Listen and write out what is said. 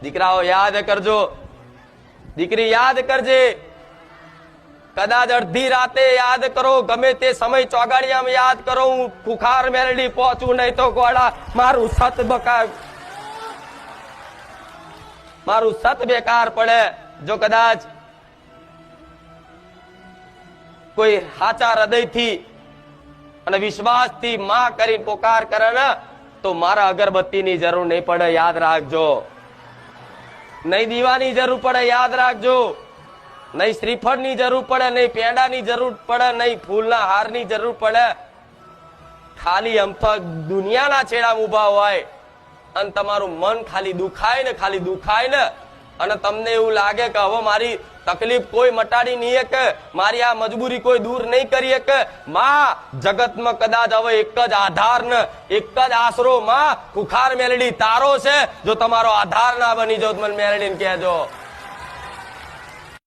દીકરાઓ યાદ કરજો, દીકરી યાદ કરજે, કદાચ અડધી રાતે યાદ કરો, ગમે તે સમય ચોગાડિયામાં યાદ કરો, હું ખુખાર મેલડી પહોંચું નહીં તો ગોળા મારું સત બકા, મારું સત બેકાર પડે. જો કદાચ કોઈ સાચા હૃદયથી અને વિશ્વાસથી માં કરીને પોકાર કરે ને તો મારા અગરબત્તીની જરૂર નહીં પડે, યાદ રાખજો. નહીં દીવાની જરૂર પડે, યાદ રાખજો. નહીં શ્રીફળની જરૂર પડે, નહીં પેંડાની જરૂર પડે, નહીં ફૂલના હારની જરૂર પડે. ખાલી આમ તો દુનિયાના છેડા ઉભા હોય અને તમારું મન ખાલી દુખાય ને અને તમને એવું લાગે કે હવે મારી તકલીફ કોઈ મટાડી નહીં શકે, મારી આ મજબૂરી કોઈ દૂર નહીં કરી શકે. માં જગતમાં કદાચ હવે એક જ આધાર ને એક જ આશરો માં ખુખાર મેલડી તારો છે. જો તમારો આધાર ના બની જો મને મેલડીને કહેજો.